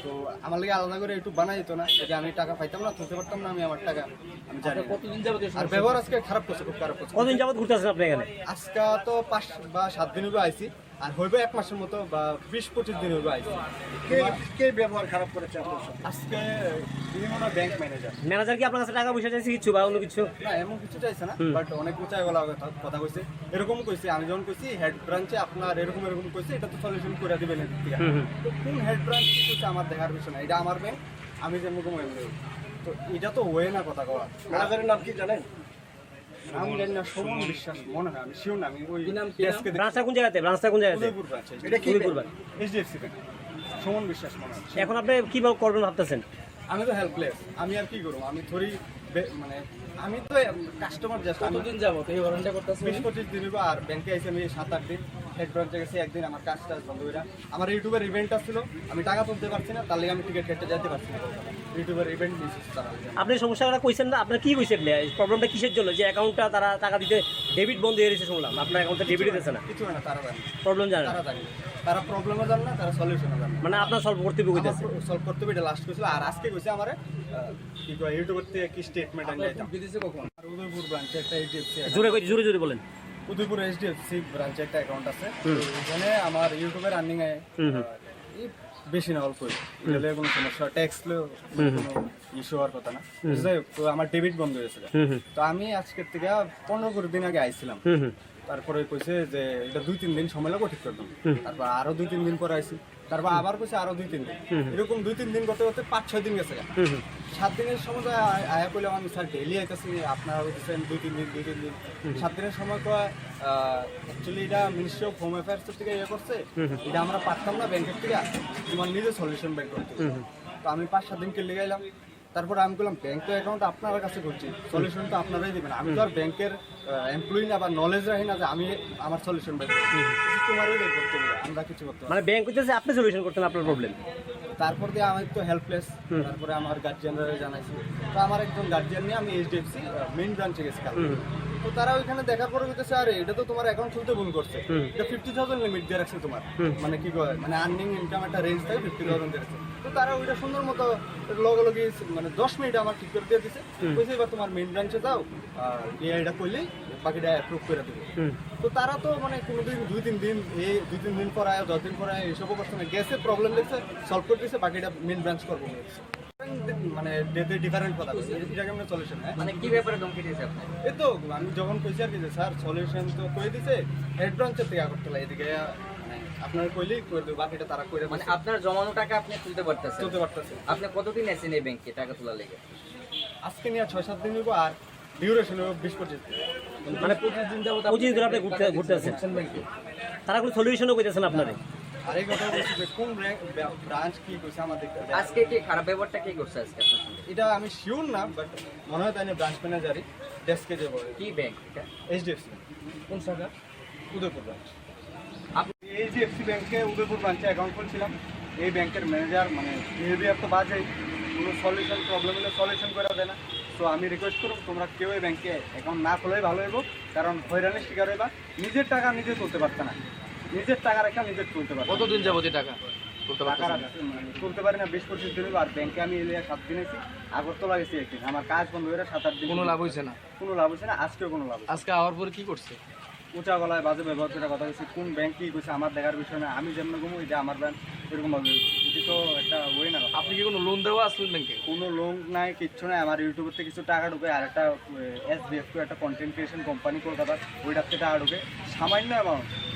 তো আমার লাগে আলাদা করে একটু বানাই দিত না, যে আমি টাকা পাইতাম না, তুলতে পারতাম না, আমি আমার টাকা আমি জানি না। কতদিন যাবত আর ব্যবহার আজকে খারাপ করছে, খুব খারাপ করছে। কতদিন যাবত ঘুরতে আসছেন আপনি এখানে? আজকে তো 5 বা 7 দিন হইবে আইছি, আর হইবে 1 মাসের মতো বা 20-25 দিন হইবে আইছি। কে ব্যবহার খারাপ করেছে আপনার সাথে? আজকে বিভিন্ন ব্যাংক ম্যানেজার ম্যানেজার কি আপনার কাছে টাকা পয়সা চাইছে কিছু বা অন্য কিছু? না, এমন কিছু চাইছে না, বাট অনেক উঁচাই গলা কথা কইছে। এরকম কইছে, আমি যখন কইছি হেড ব্রাঞ্চে আপনার এরকম এরকম কইছে, এটা তো সলিউশন করে দিবেন এর থেকে। তো কোন হেড ব্রাঞ্চ কি কইছে আমার দেখার বিষয় না, এটা আমার ব্যাংক, আমি যেমন কোনো এমনি। তো এটা তো ওয়ে না কথা কওয়া। ম্যানেজারের নাম কি জানেন? আমি জানি না, সুমন বিশ্বাস মনে হয়, আমি শিওর না, আমি ওই ডেস্কে ব্রাঞ্চটা কোন জায়গাতে? ব্রাঞ্চটা কোন জায়গাতে? উদয়পুর ব্রাঞ্চে, এটা কি Udaipur branch. HDFC bank, Suman বিশ্বাস মনে হয়। এখন আপনি কি করবেন ভাবতেছেন? আমি তো হেল্পলেস, আমি আর কি করবো, আমি থোড়ি মানে আমি তো কাস্টমার জাস্ট। আমি কতদিন যাবত এই ধরনটা করতেছেন? 20-25 দিন হইবো, আর ব্যাংকে আইসি আমি 7-8 দিন। হেড ব্রাঞ্চে গেছি একদিন, আমার কাজটা বন্ধ হইরা। আমার ইউটিউবের ইভেন্ট আসছিল, আমি টাকা তুলতে পারছি না, তার লাগে আমি টিকিট কেটে যেতে পারছি না। ইউটিউবের ইভেন্ট মিস তারা। আপনি সমস্যাটা কইছেন না, আপনার কি কইছেন? প্রবলেমটা কিসের জন্য যে অ্যাকাউন্টটা তারা টাকা দিতে ডেবিট বন্ধ হয়ে গেছে শুনলাম, আপনার অ্যাকাউন্টে ডেবিট দিতেছে না? কিছু হয় না, তারা জানে, প্রবলেম জানেন? তারা জানে, তারা প্রবলেমও জানে না, তারা সলিউশনও জানে না। মানে আপনার সলভ করতে কইতেছে? সলভ করতে হবে, এটা লাস্ট কইছিল। আর আজকে কইছে আমারে কি কয় ইউটিউবের থেকে কি স্টেটমেন্ট আনি যাইতাম। বিদেশে কখন? আর উদয়পুর ব্রাঞ্চে একটা এইচডিএফসি, জোরে জোরে বলেন। উদয়পুর এইচডিএফসি ব্রাঞ্চে একটা অ্যাকাউন্ট আছে, ওখানে আমার ইউটিউবের আর্নিং এ বেশি না, অল্প। এটা কোনো সমস্যা, ট্যাক্স কোনো ইস্যু হওয়ার কথা না। যাই হোক, তো আমার ডেবিট বন্ধ হয়েছিল। তো আমি আজকের থেকে 15-20 দিন আগে আইছিলাম। তারপরে কইছে যে এটা 2-3 দিন সময় লাগবে ঠিক করতে। তারপর আরো 2-3 দিন পরে আইছি, তারপর আবার কইছে আরো 2-3 দিন। এরকম 2-3 দিন করতে করতে 5-6 দিন গেছে। 7 দিনের সময় আয়া কইলাম আমি, স্যার ডেইলি আইতাছি, আপনারা হইতেছেন 2-3 দিন। 7 দিনের সময় কয় অ্যাকচুয়ালি এটা মিনিস্ট্রি অফ হোম অ্যাফেয়ার্স থেকে ইয়ে করছে, এটা আমরা পারতাম না ব্যাংকের থেকে, তোমার নিজে সলিউশন বের করতে। তো আমি 5-7 দিন কেলে গেলাম। তারপর আমি বললাম ব্যাংক তো অ্যাকাউন্ট আপনার কাছে করছি, সলিউশন তো আপনারাই দিবেন, আমি তো আর ব্যাংকের এমপ্লয়ি না বা নলেজ রাখি না যে আমি আমার সলিউশন বের করছি, তোমারই বের করতে হবে, আমরা কিছু করতে পারবো না। মানে ব্যাংক হইতেছে আপনি সলিউশন করতেন আপনার প্রবলেম? তারপর দিয়ে আমি তো হেল্পলেস। তারপরে আমার গার্জিয়ানরা জানাইছি, তো আমার একজন গার্জিয়ান নিয়ে আমি এইচডিএফসি মেইন ব্রাঞ্চে গেছি কালকে। তো তারা ওইখানে দেখার পরে বলতেছে আরে এটা তো তোমার অ্যাকাউন্ট খুলতে ভুল করছে, এটা 50,000 লিমিট দিয়ে রাখছে তোমার, মানে কি কয় মানে আর্নিং ইনকাম একটা রেঞ্জ থাকে 50,000 দিয়ে রাখছে। তো তারা ওইটা সুন্দর মতো লগে মানে 10 মিনিট আমার ঠিক করে দিয়ে দিছে, কইছে এবার তোমার মেইন ব্রাঞ্চে যাও, এটা করলেই বাকিটা অ্যাপ্রুভ করে দেবে। তো তারা তো মানে কোনোদিন 2-3 দিন, এই 2-3 দিন পর আয়, 10 দিন পর আয়, এইসবও করছে না। গ্যাসে প্রবলেম দেখছে, সলভ করে দিচ্ছে, বাকিটা মেইন ব্রাঞ্চ করবো মানে ডিফারেন্ট কথা বলছে, এটা কেমন সলিউশন? হ্যাঁ, মানে কি ব্যাপারে ধমকি দিয়েছে আপনি? এই তো আমি যখন কইছি আর কি যে স্যার সলিউশন তো কই দিছে, হেড ব্রাঞ্চের থেকে করতে লাগে, এদিকে মানে আপনার কইলেই করে দেবো, বাকিটা তারা কইরা মানে আপনার জমানো টাকা আপনি তুলতে পারতেছেন? চলতে পারতেছে। আপনি কতদিন আছেন এই ব্যাংকে টাকা তোলার লেগে? আজকে নিয়ে 6-7 দিন হইব, আর ডিউরেশন হইব 20-25 দিন। মানে 25 দিন যাবত 25 দিন আপনি ঘুরতে আছেন ব্যাংকে? তারা কোনো সলিউশনও কইতেছেন আপনারে? আর এই কথা বলছি যে কোন ব্রাঞ্চ কি কইছে আমার দেখতে হবে। আজকে কি খারাপ ব্যবহারটা কে করছে আজকে আপনার সঙ্গে? এটা আমি শিওর না, বাট মনে হয় তাই না, ব্রাঞ্চ ম্যানেজারই ডেস্কে যে বলে। কি ব্যাংক এটা? এইচডিএফসি কোন শাখা? উদয়পুর ব্রাঞ্চ। এইচডিএফসি ব্যাংকে উদয়পুর ব্রাঞ্চে অ্যাকাউন্ট খুলছিলাম। এই ব্যাংকের ম্যানেজার মানে বিহেভিয়ার তো বাজেই, কোনো সলিউশন প্রবলেম হলে সলিউশন করে দেয় না। তো আমি রিকোয়েস্ট করব তোমরা কেউ এই ব্যাংকে অ্যাকাউন্ট না খোলাই ভালো হইব, কারণ হয়রানির শিকার হইবা। নিজের টাকা নিজে তুলতে পারতে না, নিজের টাকা রেখা নিজে তুলতে পারবে। কতদিন যাবত এই টাকা তুলতে টাকা পারতেছেন? তুলতে পারি না, 20-25 দিন হইব। আর ব্যাংকে আমি এলিয়া 7 দিন আছি, আগরতলা গেছি একদিন, আমার কাজ বন্ধ হয়ে 7-8 দিন। কোনো লাভ হয়েছে না? কোনো লাভ হচ্ছে না, আজকেও কোনো লাভ হচ্ছে না। আজকে আওয়ার পরে কি করছে? উঁচা গলায় বাজে ব্যবহার করে কথা বলছি, কোন ব্যাংক কি কইছে আমার দেখার বিষয় না, আমি যেমন ঘুমো এটা আমার ব্যাংক এরকম ভাবে, এটি তো একটা ওই না। আপনি কি কোনো লোন দেওয়া আসলেন ব্যাংকে? কোনো লোন নাই, কিচ্ছু নাই। আমার ইউটিউবের থেকে কিছু টাকা ঢুকে, আর একটা SBF একটা কন্টেন্ট ক্রিয়েশন কোম্পানি কলকাতা, ওইটার থেকে টাকা ঢুকে, সামান্য অ্যামাউন্ট।